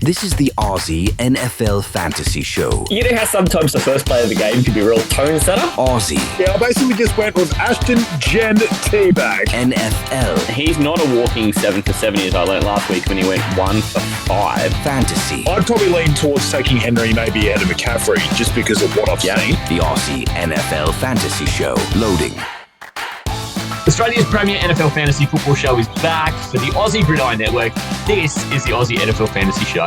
This is the Aussie NFL Fantasy Show. You know how sometimes the first play of the game can be a real tone setter? Aussie. Yeah, I basically just went with Ashton Jen Teabag. NFL. He's not a walking 7 for 70 as I learnt last week when he went 1 for 5. Fantasy. I'd probably lean towards taking Henry maybe ahead of McCaffrey just because of what I've seen. The Aussie NFL Fantasy Show. Loading. Australia's premier NFL fantasy football show is back for the Aussie Gridrion Network. This is the Aussie NFL Fantasy Show.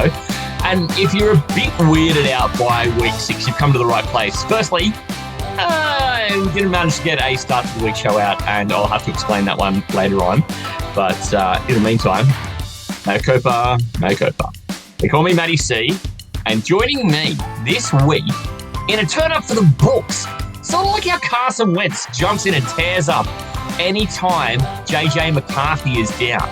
And if you're a bit weirded out by week 6, you've come to the right place. Firstly, we didn't manage to get a start to the week show out, and I'll have to explain that one later on. But in the meantime, no Copa. They call me Matty C, and joining me this week in a turn-up for the books, sort of like how Carson Wentz jumps in and tears up anytime JJ McCarthy is down.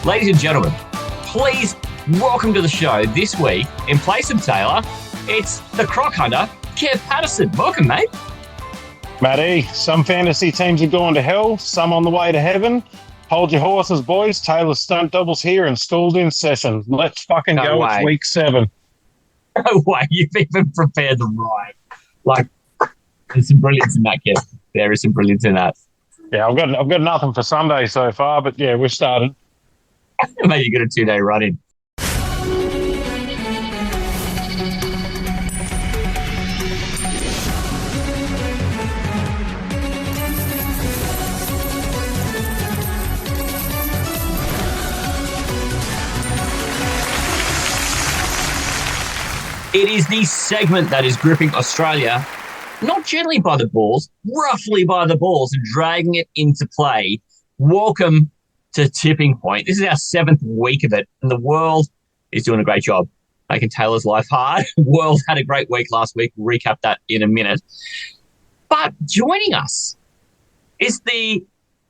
Ladies and gentlemen, please welcome to the show this week, in place of Taylor, it's the Croc Hunter, Kev Patterson. Welcome, mate. Matty, some fantasy teams are going to hell, some on the way to heaven. Hold your horses, boys. Taylor's stunt doubles here and stalled in session. Let's fucking No go. way. It's week 7. No way, you've even prepared them right. Like, there's some brilliance in that, Kev. There is some brilliance in that. Yeah, I've got nothing for Sunday so far, but yeah, we've started. Mate, you got a 2-day run in. It is the segment that is gripping Australia, not gently by the balls, roughly by the balls, and dragging it into play. Welcome to Tipping Point. This is our 7th week of it, and the world is doing a great job making Taylor's life hard. World had a great week last week. We'll recap that in a minute. But joining us is the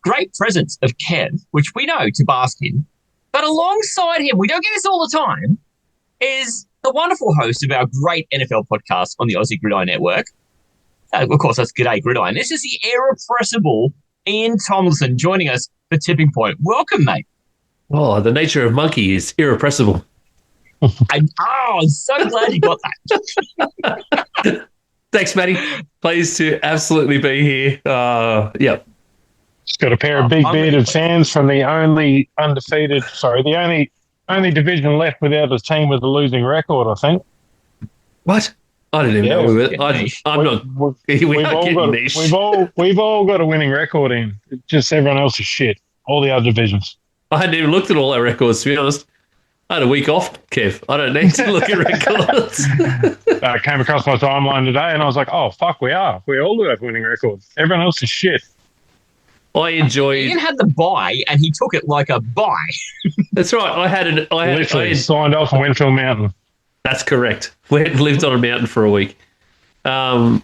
great presence of Kev, which we know to bask in. But alongside him, we don't get this all the time, is the wonderful host of our great NFL podcast on the Aussie Gridrion Network. Of course, that's G'day Gridrion. This is the irrepressible Ian Tomlinson joining us for Tipping Point. Welcome, mate. Oh, the nature of monkey is irrepressible. I'm so glad you got that. Thanks, Matty. Pleased to absolutely be here. Yep. Just got a pair of big bearded fans from the only division left without a team with a losing record, I think. What? I didn't even know we were. I'm not. We've all got a winning record in. Just everyone else is shit. All the other divisions. I hadn't even looked at all our records, to be honest. I had a week off, Kev. I don't need to look at records. I came across my timeline today and I was like, oh, fuck, we are. We all do have winning records. Everyone else is shit. I enjoyed. Ian had the buy, and he took it like a buy. That's right. I had literally signed off and went to a mountain. That's correct. We lived on a mountain for a week. I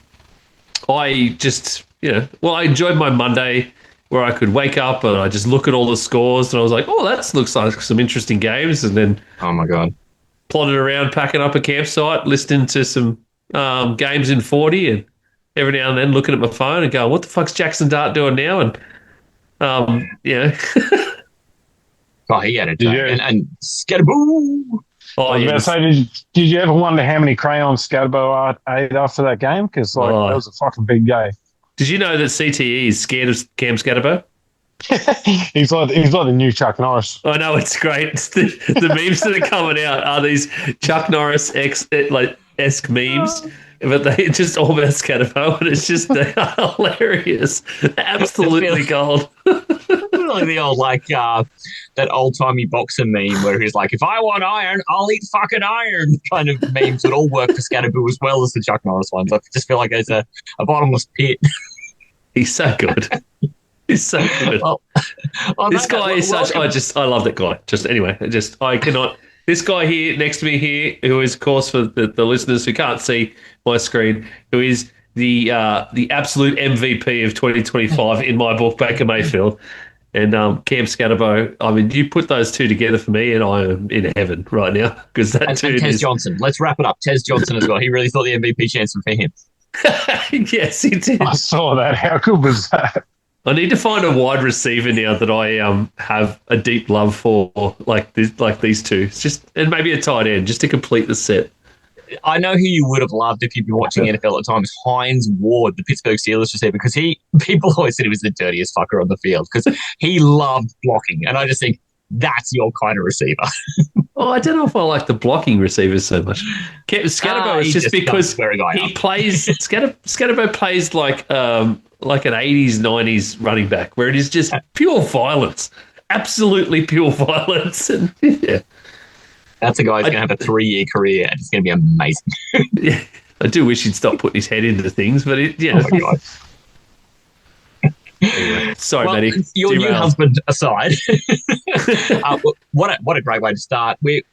just, I enjoyed my Monday where I could wake up and I just look at all the scores and I was like, oh, that looks like some interesting games. And then, oh my God, plodded around packing up a campsite, listening to some games in 40, and every now and then looking at my phone and going, what the fuck's Jackson Dart doing now? And oh, he had a day. And scatterboo. I was about to say, did you ever wonder how many crayons Scatterbo ate after that game? Because that was a fucking big game. Did you know that CTE is scared of Cam Scatterbo? he's like the new Chuck Norris. I know, it's great. The memes that are coming out are these Chuck Norris esque memes, but they just all about Scatterbo, and it's just they are hilarious, absolutely gold. Like the old that old timey boxer meme where he's like, if I want iron, I'll eat fucking iron kind of memes that all work for Scatterboo as well as the Chuck Norris ones. I just feel like there's a bottomless pit. He's so good. He's so good. Well, this guy is such. I love that guy. I cannot. This guy here next to me here, who is, of course, for the listeners who can't see my screen, who is the absolute MVP of 2025 in my book, Baker Mayfield. And Cam Scatterbo, I mean, you put those two together for me, and I am in heaven right now because that dude and Tez is... Johnson. Let's wrap it up. Tez Johnson as well. He really thought the MVP chance was for him. Yes, he did. I saw that. How good was that? I need to find a wide receiver now that I have a deep love for, like these two. It's just, and maybe a tight end just to complete the set. I know who you would have loved if you'd been watching NFL at the time is Hines Ward, the Pittsburgh Steelers receiver, because people always said he was the dirtiest fucker on the field because he loved blocking, and I just think that's your kind of receiver. Oh, I don't know if I like the blocking receivers so much. Scatterbo is just because he plays. Scatterbo plays like an 80s, 90s running back, where it is just pure violence, absolutely pure violence, and yeah. That's a guy who's going to have a 3-year career, and it's going to be amazing. Yeah, I do wish he'd stop putting his head into things, but Oh my God. Anyway, sorry, Matty. Your new husband aside, what a great way to start. We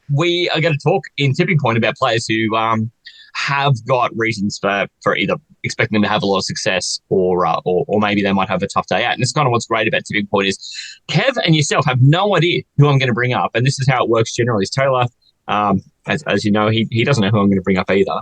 are going to talk in Tipping Point about players who have got reasons for either expecting them to have a lot of success or maybe they might have a tough day out. And it's kind of what's great about Tipping Point is Kev and yourself have no idea who I'm going to bring up. And this is how it works generally. Is Taylor, as you know, he doesn't know who I'm going to bring up either.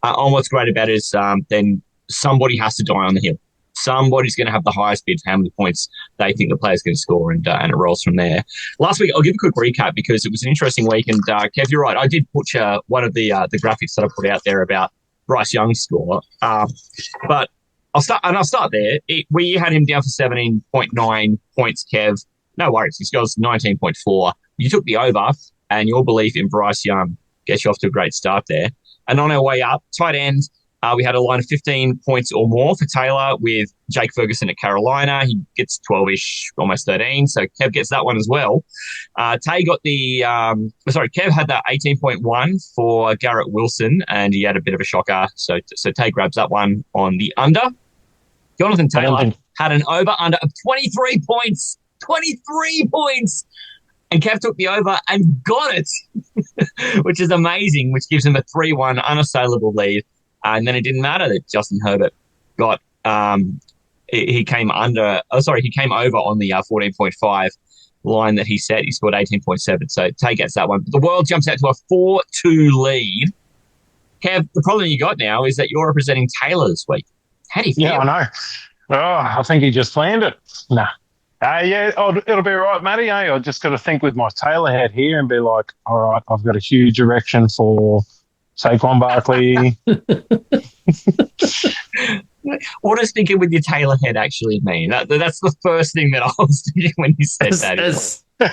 And what's great about it is then somebody has to die on the hill. Somebody's going to have the highest bid for how many points they think the player's going to score, and it rolls from there. Last week, I'll give a quick recap because it was an interesting week. And Kev, you're right. I did butcher one of the graphics that I put out there about Bryce Young's score. But I'll start there. We had him down for 17.9 points, Kev. No worries. He scores 19.4. You took the over, and your belief in Bryce Young gets you off to a great start there. And on our way up, tight end, we had a line of 15 points or more for Taylor with Jake Ferguson at Carolina. He gets 12-ish, almost 13. So Kev gets that one as well. Kev had that 18.1 for Garrett Wilson, and he had a bit of a shocker. So Tay grabs that one on the under. Jonathan Taylor had an over-under of 23 points. 23 points! And Kev took the over and got it, which is amazing, which gives him a 3-1 unassailable lead. And then it didn't matter that Justin Herbert got he came over on the 14.5 line that he set. He scored 18.7. So Tay gets that one. But the world jumps out to a 4-2 lead. Kev, the problem you got now is that you're representing Taylor this week. How do you feel? Yeah, I know. Oh, I think he just planned it. Nah. It'll be all right, Matty. I just got to think with my Taylor head here and be like, all right, I've got a huge erection for Saquon Barkley. What does thinking with your Taylor head actually mean? That's the first thing that I was thinking when you said that.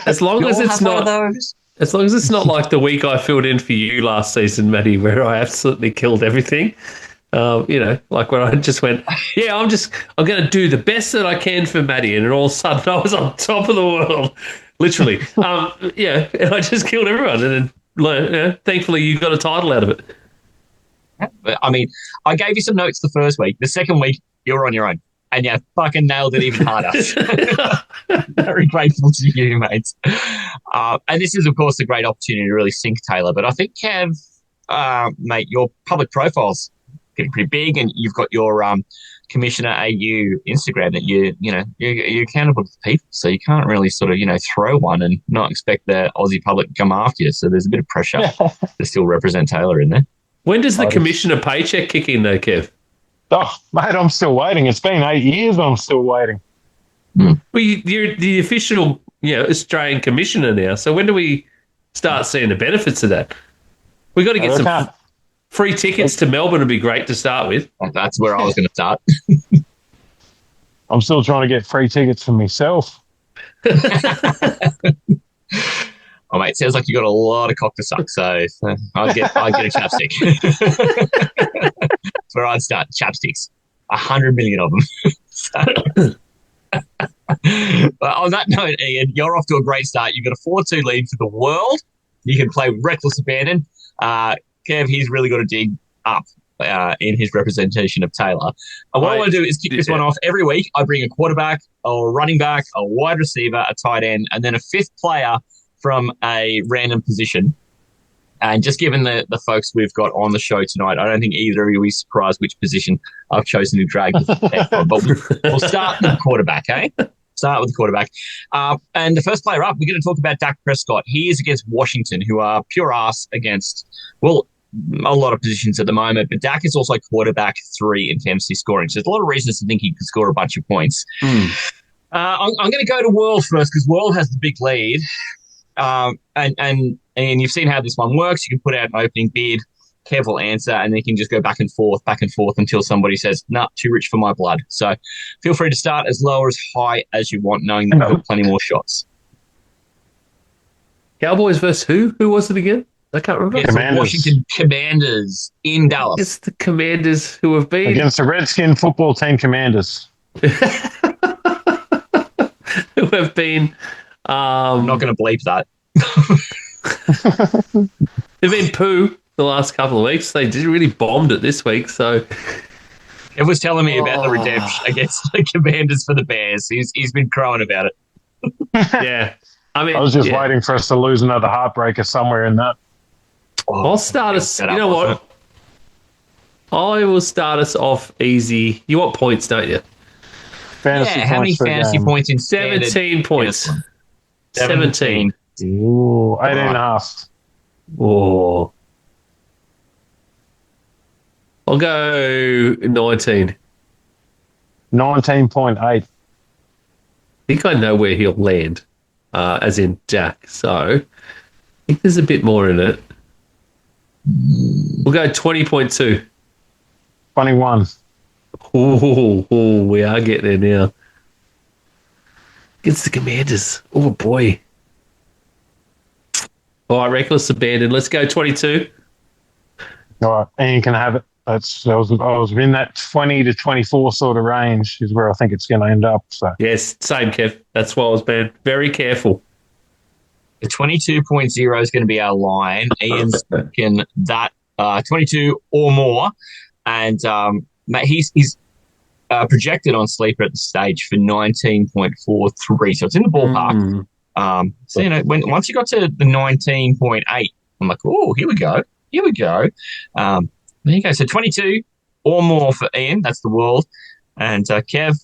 As long as it's not like the week I filled in for you last season, Matty, where I absolutely killed everything. Like when I just went, yeah, I'm going to do the best that I can for Matty, and then all of a sudden I was on top of the world, literally. And I just killed everyone, and then thankfully you got a title out of it. I mean, I gave you some notes the first week. The second week, you were on your own, and you fucking nailed it even harder. Very grateful to you, mates. And this is, of course, a great opportunity to really sink Taylor. But I think, Kev, mate, your public profile's getting pretty big, and you've got your Commissioner AU Instagram that you're accountable to the people, so you can't really sort of throw one and not expect the Aussie public to come after you. So there's a bit of pressure to still represent Taylor in there. When does the Commissioner paycheck kick in, though, Kev? Oh, mate, I'm still waiting. It's been 8 years, I'm still waiting. Well, you're the official, Australian Commissioner now. So when do we start seeing the benefits of that? We got to get some free tickets to Melbourne. Would be great to start with. That's where I was going to start. I'm still trying to get free tickets for myself. Oh, mate, it sounds like you got a lot of cock to suck, so I'd get a chapstick. That's where I'd start. Chapsticks. 100 million of them. But on that note, Ian, you're off to a great start. You've got a 4-2 lead for the world. You can play with reckless abandon. Kev, he's really got to dig up in his representation of Taylor. And what I want to do is kick this one off. Every week, I bring a quarterback, a running back, a wide receiver, a tight end, and then a fifth player from a random position. And just given the folks we've got on the show tonight, I don't think either of you will be surprised which position I've chosen to drag this back from. But we'll start with the quarterback, okay? Start with the quarterback. And the first player up, we're going to talk about Dak Prescott. He is against Washington, who are pure ass against, well, a lot of positions at the moment. But Dak is also quarterback 3 in fantasy scoring. So there's a lot of reasons to think he could score a bunch of points. I'm going to go to World first because World has the big lead. And you've seen how this one works. You can put out an opening bid, Kev will answer, and then you can just go back and forth until somebody says, nah, too rich for my blood. So feel free to start as low or as high as you want, knowing that you've got plenty more shots. Cowboys versus who? Who was it again? I can't remember. It's the Washington Commanders in Dallas. It's the Commanders who have been... Against the Redskin football team Commanders. Who have been... I'm not going to bleep that. They've been poo the last couple of weeks. They did really bombed it this week, so... It was telling me about the redemption against the Commanders for the Bears. He's been crowing about it. Yeah. I mean, I was just waiting for us to lose another heartbreaker somewhere in that. I'll start us... You know what? I will start us off easy. You want points, don't you? Fantasy how many fantasy points in 17 points. 17. Ooh, 18.5. Oh. I'll go 19. 19.8. I think I know where he'll land, as in Jack. So I think there's a bit more in it. We'll go 20.2. 21. Oh, we are getting there now. Against the Commanders. Oh, boy. All right, Reckless Abandon. Let's go 22. All right, and you can have it. I was in that 20 to 24 sort of range is where I think it's going to end up. So Yes, same, Kev. That's why I was being very careful. The 22.0 is going to be our line. Ian's thinking that 22 or more. And he's projected on Sleeper at the stage for 19.43. So it's in the ballpark. So, once you got to the 19.8, I'm like, oh, here we go. There you go. So 22 or more for Ian. That's the world. And Kev,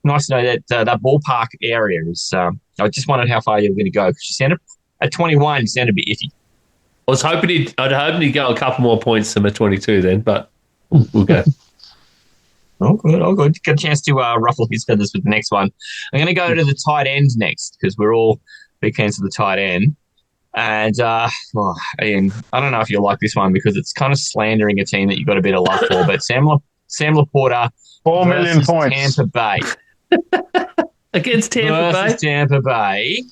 nice to know that that ballpark area is. I just wondered how far you were going to go because you sounded at 21. You sounded a bit iffy. I'd hoping he'd go a couple more points than a 22 then, but we'll go. All good. Get a chance to ruffle his feathers with the next one. I'm going to go to the tight end next because we're all big fans of the tight end. And, Ian, I don't know if you'll like this one because it's kind of slandering a team that you've got a bit of love for, but Sam Laporta 4 million points. Tampa Bay. Against Tampa Bay.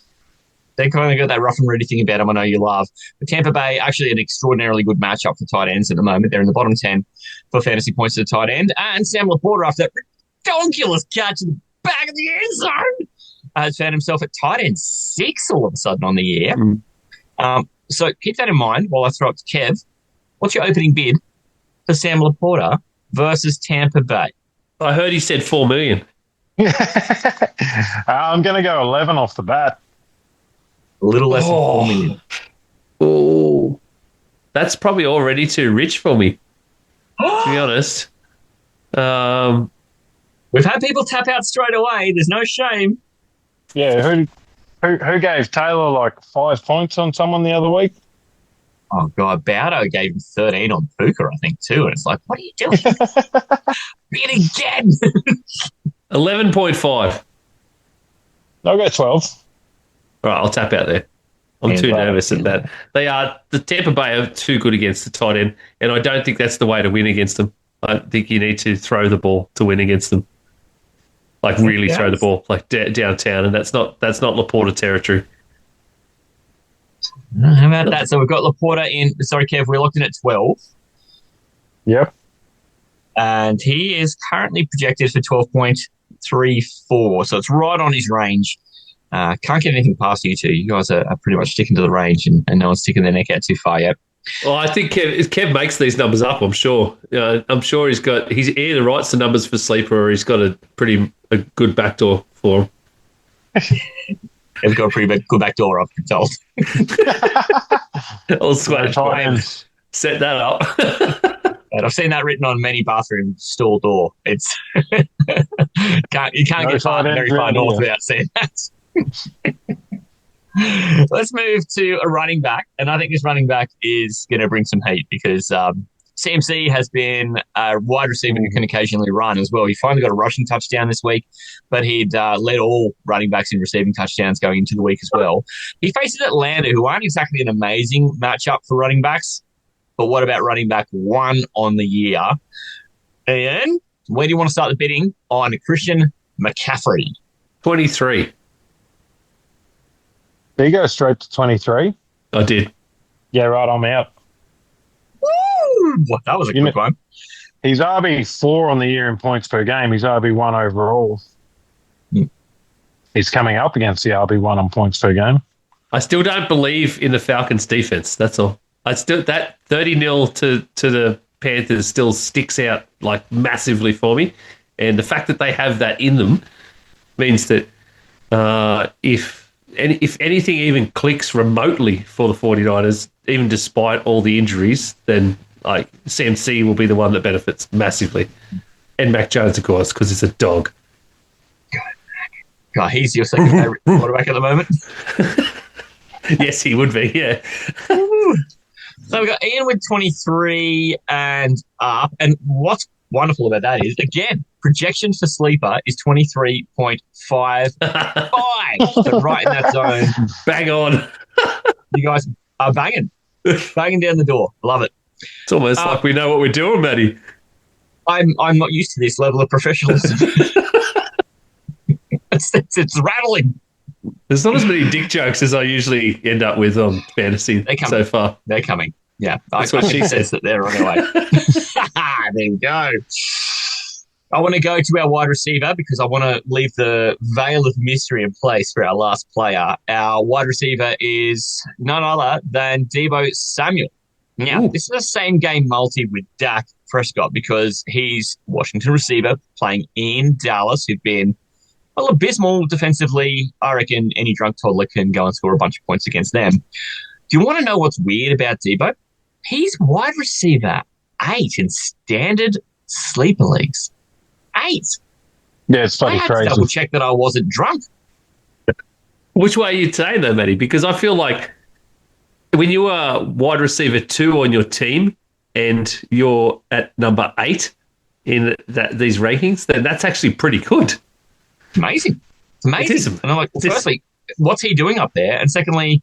They kind of got that rough and ready thing about them I know you love. But Tampa Bay, actually an extraordinarily good matchup for tight ends at the moment. They're in the bottom 10 for fantasy points to the tight end. And Sam Laporta, after that ridiculous catch in the back of the end zone, has found himself at tight end 6 all of a sudden on the year. So keep that in mind while I throw it to Kev. What's your opening bid for Sam Laporta versus Tampa Bay? I heard he said 4 million. I'm going to go 11 off the bat. A little less than 4 million. Oh, that's probably already too rich for me, to be honest. We've had people tap out straight away. There's no shame. Yeah, who gave Taylor like 5 points on someone the other week? Oh, God, Baudo gave him 13 on Puka, I think, too. And it's like, what are you doing? Bid again. 11.5. I'll go 12. All right, I'll tap out there. I'm too nervous at that. The Tampa Bay are too good against the tight end, and I don't think that's the way to win against them. I think you need to throw the ball to win against them. Like really throw the ball like downtown, and that's not Laporta territory. How about that? So we've got Laporta in. Sorry, Kev, we're locked in at 12. Yep. And he is currently projected for 12.34. So it's right on his range. Can't get anything past you two. You guys are pretty much sticking to the range and no one's sticking their neck out too far yet. Well, I think Kev makes these numbers up, I'm sure. I'm sure he's either writes the numbers for Sleeper or he's got a good backdoor for him. He's got a pretty good backdoor, I've been told. I'll set that up. And I've seen that written on many bathroom stall door. It's you can't get very far north without seeing that. Let's move to a running back, and I think this running back is going to bring some heat because CMC has been a wide receiver who can occasionally run as well. He finally got a rushing touchdown this week, but he'd led all running backs in receiving touchdowns going into the week as well. He faces Atlanta, who aren't exactly an amazing matchup for running backs, but what about running back 1 on the year? And where do you want to start the bidding on Christian McCaffrey? 23. Did you go straight to 23? I did. Yeah, right, I'm out. Woo! Well, that was a quick one. He's RB4 on the year in points per game. He's RB1 overall. He's coming up against the RB1 on points per game. I still don't believe in the Falcons defense. That's all. That 30-0 to the Panthers still sticks out like massively for me. And the fact that they have that in them means that if anything even clicks remotely for the 49ers, even despite all the injuries, then like CMC will be the one that benefits massively. And Mac Jones, of course, because it's a dog. God, he's your second favorite quarterback at the moment. Yes, he would be, yeah. So we've got Ian with 23 and up. And what's wonderful about that is, again, projection for sleeper is 23.55. So right in that zone. Bang on. You guys are banging down the door. Love it. It's almost like we know what we're doing, Matty. I'm not used to this level of professionalism. it's rattling. There's not as many dick jokes as I usually end up with on fantasy so far. They're coming. Yeah. That's what she says. That they're on their way. There we go. I want to go to our wide receiver because I want to leave the veil of mystery in place for our last player. Our wide receiver is none other than Deebo Samuel. Now, This is the same game multi with Dak Prescott because he's Washington receiver playing in Dallas, who've been abysmal defensively. I reckon any drunk toddler can go and score a bunch of points against them. Do you want to know what's weird about Deebo? He's wide receiver 8 in standard sleeper leagues. 8. Yeah, it's funny, I had crazy. to double check that I wasn't drunk. Which way are you saying though, Matty? Because I feel like when you are wide receiver 2 on your team and you're at number 8 in these rankings, then that's actually pretty good. Amazing. It's amazing. It is. And I'm like, well, firstly, what's he doing up there? And secondly,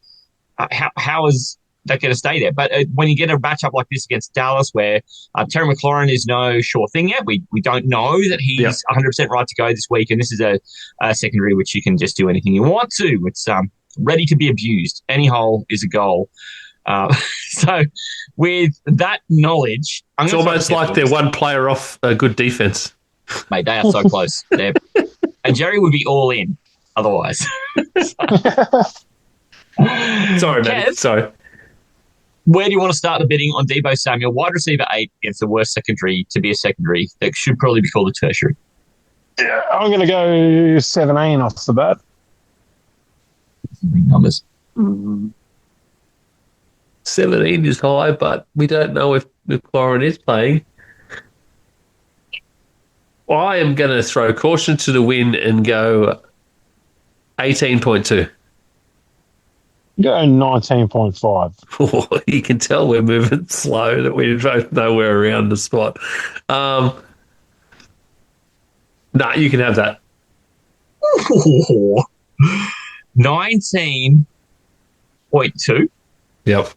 how is that going to stay there? But when you get a matchup like this against Dallas where Terry McLaurin is no sure thing yet, we don't know that he's 100% right to go this week. And this is a secondary which you can just do anything you want to. It's ready to be abused. Any hole is a goal. So with that knowledge... It's almost like they're one player off a good defense. Mate, they are so close. And Jerry would be all in otherwise. Sorry, man. Sorry. Where do you want to start the bidding on Deebo Samuel, wide receiver 8 against the worst secondary to be a secondary that should probably be called a tertiary? Yeah, I'm going to go 17 off the bat. Numbers. 17 is high, but we don't know if McLaurin is playing. I am going to throw caution to the wind and go 18.2. Go 19.5. Oh, you can tell we're moving slow, that we both know we're around the spot. You can have that. 19.2. Yep.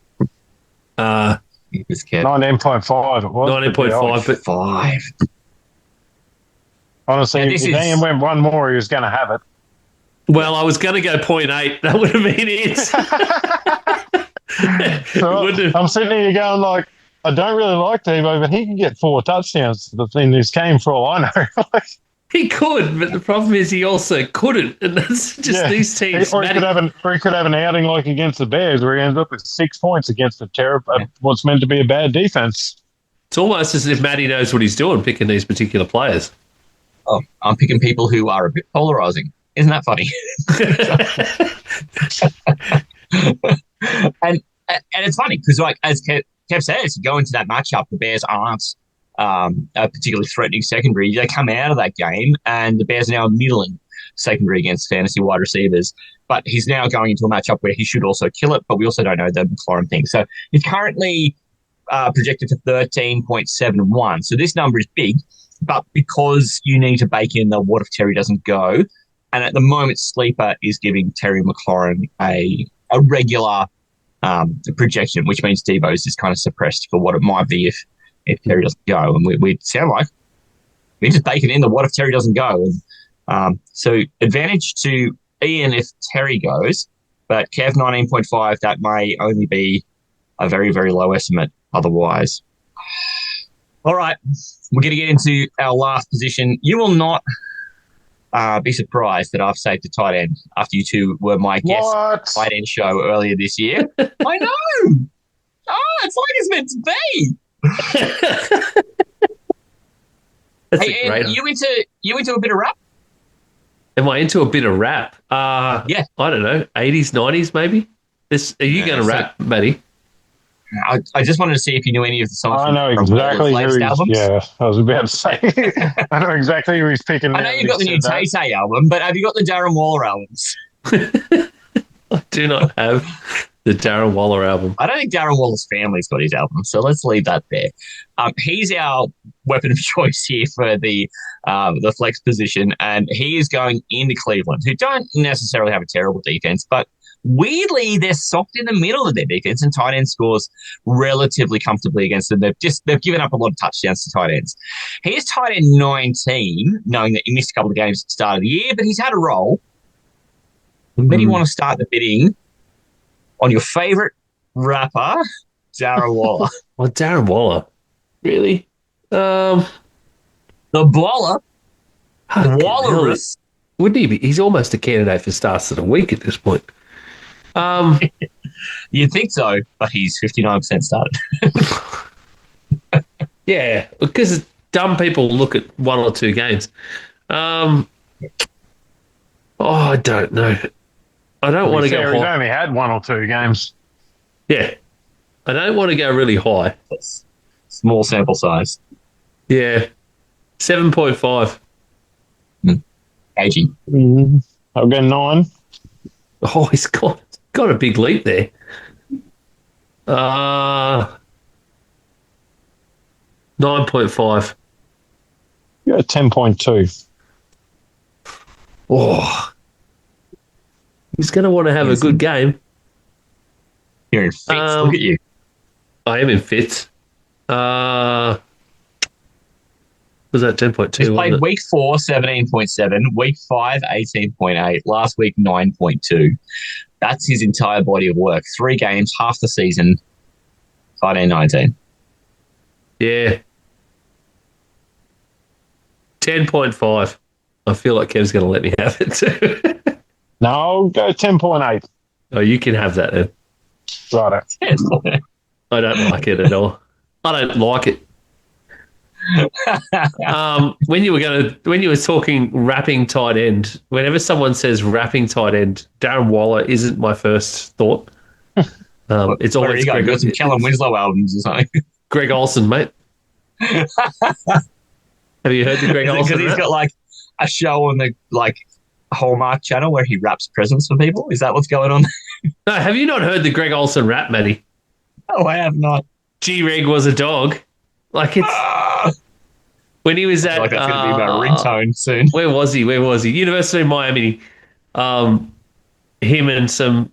19.5 it was. 19.5, but 5. Honestly, if Ian went one more, he was going to have it. Well, I was going to go 0.8. That would have been it. So I'm sitting here going like, I don't really like Deebo, but he can get 4 touchdowns in this game for all I know. He could, but the problem is he also couldn't. And that's just these teams. Or he could have an outing like against the Bears where he ends up with 6 points against what's meant to be a bad defense. It's almost as if Matty knows what he's doing picking these particular players. Oh, I'm picking people who are a bit polarizing. Isn't that funny? and it's funny because, like as Kev says, you go into that matchup, the Bears aren't a particularly threatening secondary. They come out of that game, and the Bears are now middling secondary against fantasy wide receivers. But he's now going into a matchup where he should also kill it, but we also don't know the McLaurin thing. So he's currently projected to 13.71. So this number is big, but because you need to bake in the what if Terry doesn't go, and at the moment Sleeper is giving Terry McLaurin a regular projection, which means Debo's is kind of suppressed for what it might be if Terry doesn't go. And we sound like we're just baking in the what if Terry doesn't go. And so advantage to Ian if Terry goes, but Kev 19.5, that may only be a very, very low estimate otherwise. All right, we're going to get into our last position. You will not be surprised that I've saved a tight end after you two were my guest tight end show earlier this year. I know. Oh, it's like it's meant to be. Hey, Ian, you into a bit of rap? Am I into a bit of rap? Yeah. I don't know, 80s, 90s maybe? Are you going to rap, Matty? I just wanted to see if you knew any of the songs. I know exactly who he's... albums. Yeah, I was about to say. I know exactly who he's picking. I know you've got the new Tay-Tay album, but have you got the Darren Waller albums? I do not have the Darren Waller album. I don't think Darren Waller's family's got his album, so let's leave that there. He's our weapon of choice here for the flex position, and he is going into Cleveland, who don't necessarily have a terrible defense, but weirdly, they're soft in the middle of their defense, and tight end scores relatively comfortably against them. They've given up a lot of touchdowns to tight ends. He is tight end 19, knowing that he missed a couple of games at the start of the year, but he's had a role. And then you want to start the bidding on your favourite rapper, Darren Waller. Well, Darren Waller, really? The Waller. Walrus. Wouldn't he be? He's almost a candidate for starts of the week at this point. You'd think so, but he's 59% started. Yeah, because dumb people look at one or two games. I don't know. I don't want to go high. He's only had one or two games. Yeah. I don't want to go really high. Small sample size. Yeah. 7.5. Aging. I'll go 9. Oh, he's got a big leap there. 9.5. Yeah, 10.2. Oh. He's going to want to have a good game. You're in fits. Look at you. I am in fits. Was that 10.2? He's played week 4, 17.7, week 5, 18.8, last week, 9.2. That's his entire body of work. 3 games, half the season, 19. Yeah. 10.5. I feel like Kev's going to let me have it too. No, I'll go 10.8. Oh, you can have that then. Right. I don't like it at all. I don't like it. When you were talking rapping tight end, whenever someone says rapping tight end, Darren Waller isn't my first thought. It's always Greg. Got some Callum Winslow albums or something. Greg Olsen, mate. Have you heard the Greg Olsen? Because he's got like a show on the Hallmark channel where he raps presents for people. Is that what's going on? No, have you not heard the Greg Olsen rap, Matty? Oh, I have not. GREG was a dog. Like it's when he was at. Like that's going to be my ringtone soon. Where was he? University of Miami. Him and some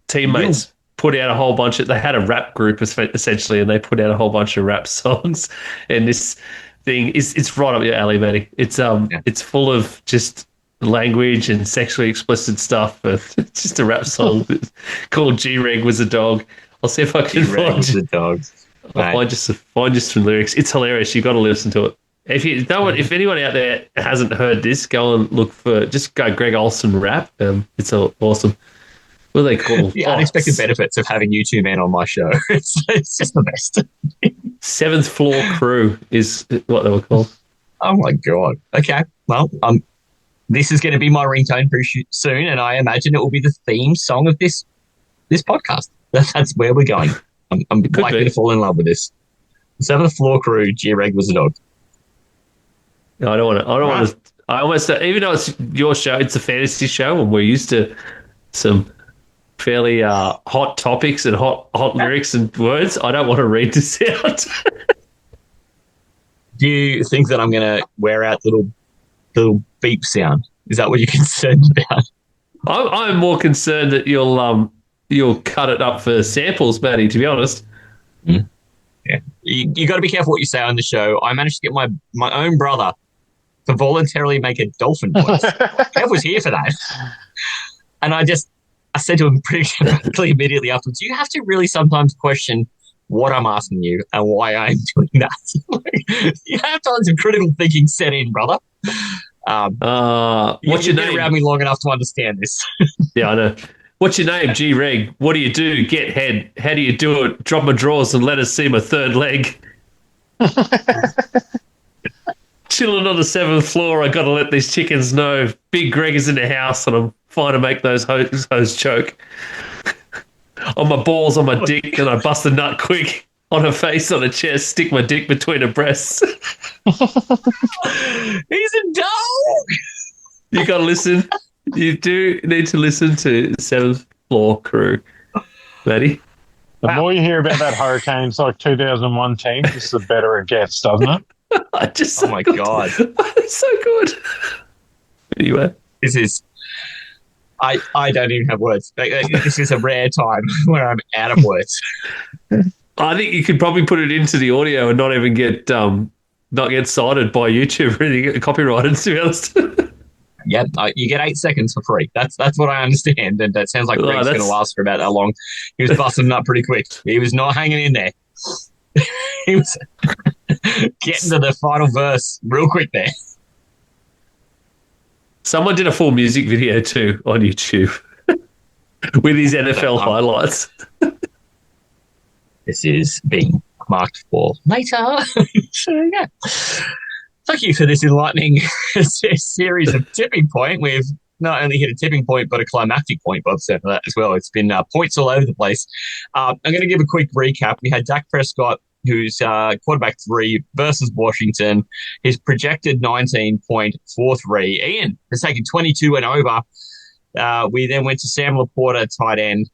teammates put out a whole bunch of. They had a rap group essentially, and they put out a whole bunch of rap songs. And this thing it's right up your alley, Matty. It's it's full of just language and sexually explicit stuff. It's just a rap song called GREG was a dog. I'll see if I can find the dogs. Find just some lyrics. It's hilarious. You've got to listen to it. If anyone out there hasn't heard this, go and just go Greg Olsen rap. It's awesome. What are they called? The unexpected benefits of having you two men on my show. It's just the best. Seventh Floor Crew is what they were called. Oh my God. Okay. Well, this is going to be my ringtone pretty soon, and I imagine it will be the theme song of this podcast. That's where we're going. I'm likely to fall in love with this. Seventh Floor Crew, GREG was a dog. No, I don't want to. I almost, even though it's your show, it's a fantasy show, and we're used to some fairly hot topics and hot lyrics and words. I don't want to read this out. Do you think that I'm going to wear out the little beep sound? Is that what you're concerned about? I'm more concerned that you'll cut it up for samples, Matty, to be honest. Mm. Yeah. You got to be careful what you say on the show. I managed to get my own brother to voluntarily make a dolphin voice. Kev was here for that. And I said to him pretty immediately afterwards, you have to really sometimes question what I'm asking you and why I'm doing that. You have times of critical thinking set in, brother. What's your name? You've been around me long enough to understand this. Yeah, I know. What's your name? GREG. What do you do? Get head. How do you do it? Drop my drawers and let us see my third leg. Chilling on the 7th floor. I got to let these chickens know Big Greg is in the house and I'm fine to make those hoes choke. On my balls, on my dick, and I bust a nut quick. On her face, on her chest, stick my dick between her breasts. He's a dog. You got to listen. You do need to listen to 7th Floor Crew, Matty. The more you hear about that Hurricanes like 2001 team, just the better it gets, doesn't it? Oh my God. It's so good. Anyway. This is... I don't even have words. This is a rare time where I'm out of words. I think you could probably put it into the audio and not even get cited by YouTube or anything, copyrighted, to be honest. Yeah, you get 8 seconds for free. That's what I understand, and that sounds like Greg's going to last for about that long. He was busting up pretty quick. He was not hanging in there. He was getting to the final verse real quick there. Someone did a full music video too on YouTube with his NFL highlights. This is being marked for later. So, yeah. Thank you for this enlightening series of tipping point. We've not only hit a tipping point, but a climactic point, Bob said that as well. It's been points all over the place. I'm going to give a quick recap. We had Dak Prescott, who's quarterback 3 versus Washington. His projected 19.43. Ian has taken 22 and over. We then went to Sam Laporta, tight end.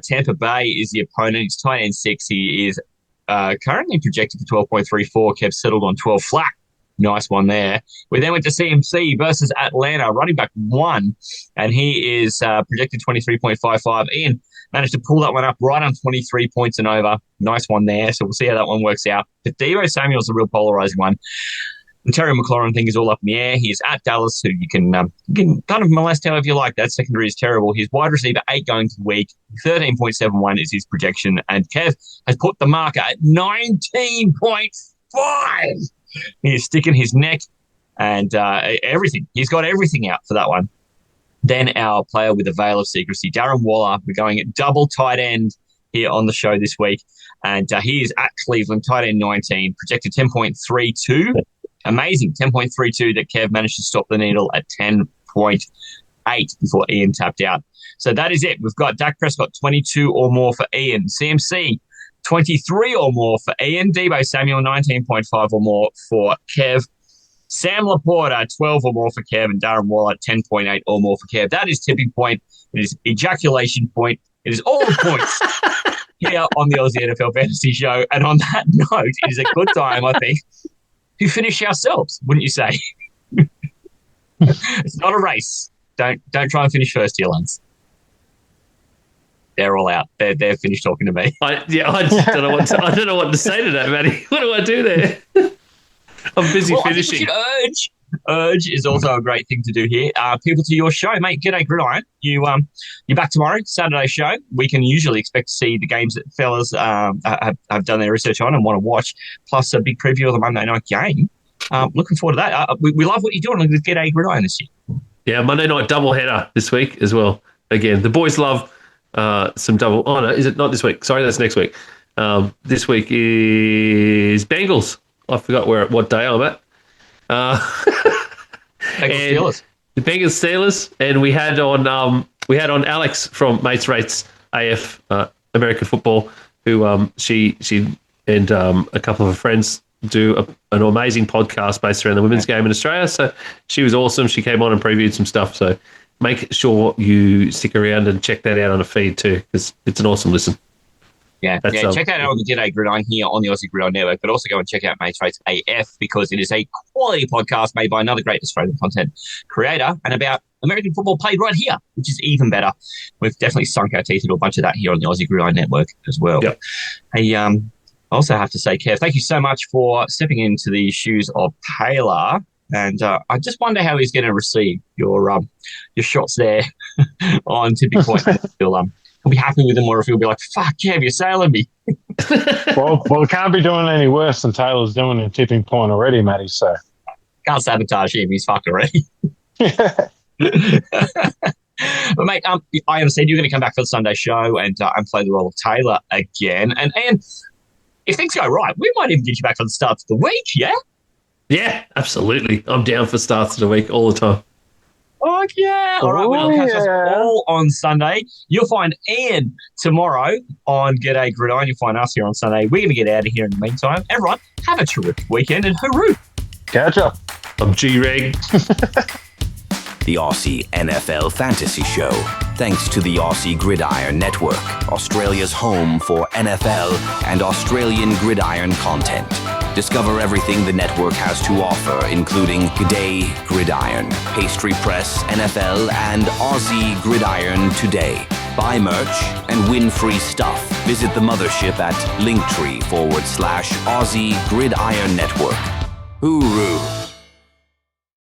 Tampa Bay is the opponent. He's tight end 6. He is currently projected for 12.34. Kev settled on 12 flat. Nice one there. We then went to CMC versus Atlanta, running back 1, and he is projected 23.55. Ian managed to pull that one up right on 23 points and over. Nice one there. So we'll see how that one works out. But Deebo Samuel's a real polarizing one. The Terry McLaurin thing is all up in the air. He is at Dallas, who you can kind of molest however you like. That secondary is terrible. His wide receiver 8 going to the week. 13.71 is his projection. And Kev has put the marker at 19.5. He is sticking his neck and everything. He's got everything out for that one. Then our player with a veil of secrecy, Darren Waller. We're going at double tight end here on the show this week. And he is at Cleveland, tight end 19, projected 10.32. Amazing, 10.32 that Kev managed to stop the needle at 10.8 before Ian tapped out. So that is it. We've got Dak Prescott 22 or more for Ian. CMC 23 or more for Ian. Deebo Samuel 19.5 or more for Kev. Sam Laporta 12 or more for Kev. And Darren Waller 10.8 or more for Kev. That is tipping point. It is ejaculation point. It is all the points here on the Aussie NFL Fantasy Show. And on that note, it is a good time, I think, to finish ourselves, wouldn't you say? It's not a race. Don't try and finish first here, lads. They're all out. They're finished talking to me. I don't know what to say to that, Matty. What do I do there? I'm busy finishing. Urge is also a great thing to do here. People to your show, mate. G'day, Gridrion. You're back tomorrow, Saturday show. We can usually expect to see the games that fellas have done their research on and want to watch, plus a big preview of the Monday night game. Looking forward to that. We love what you're doing with G'day, Gridrion this year. Yeah, Monday night doubleheader this week as well. Again, the boys love some double. Oh no, is it not this week? Sorry, that's next week. This week is Bengals. I forgot what day I'm at. Steelers. The Bengals Steelers, and we had on Alex from Mates Rates AF American Football, who she and a couple of her friends do an amazing podcast based around the women's game in Australia. So she was awesome. She came on and previewed some stuff. So make sure you stick around and check that out on a feed too, because it's an awesome listen. Yeah, check that out on the G'day Gridiron here on the Aussie Gridiron Network, but also go and check out Mates Rates AF because it is a quality podcast made by another great Australian content creator and about American football played right here, which is even better. We've definitely sunk our teeth into a bunch of that here on the Aussie Gridiron Network as well. Yep. Hey, I also have to say, Kev, thank you so much for stepping into the shoes of Taylor. And I just wonder how he's going to receive your shots there on tipping point. He'll be happy with him, or if he'll be like, fuck, Kev, you're sailing me. well, we can't be doing any worse than Taylor's doing in tipping point already, Matty, so. Can't sabotage him. He's fucked already. But, mate, I understand you're going to come back for the Sunday show and play the role of Taylor again. And if things go right, we might even get you back for the starts of the week, yeah? Yeah, absolutely. I'm down for starts of the week all the time. Oh, yeah. All right, we'll catch us all on Sunday. You'll find Ian tomorrow on G'day Gridiron. You'll find us here on Sunday. We're going to get out of here in the meantime. Everyone, have a terrific weekend and hooroo. Catch up. I'm GREG. The Aussie NFL Fantasy Show. Thanks to the Aussie Gridiron Network, Australia's home for NFL and Australian gridiron content. Discover everything the network has to offer, including G'day Gridiron, Pastry Press, NFL, and Aussie Gridiron Today. Buy merch and win free stuff. Visit the mothership at linktree/Aussie Gridiron Network. Hooroo!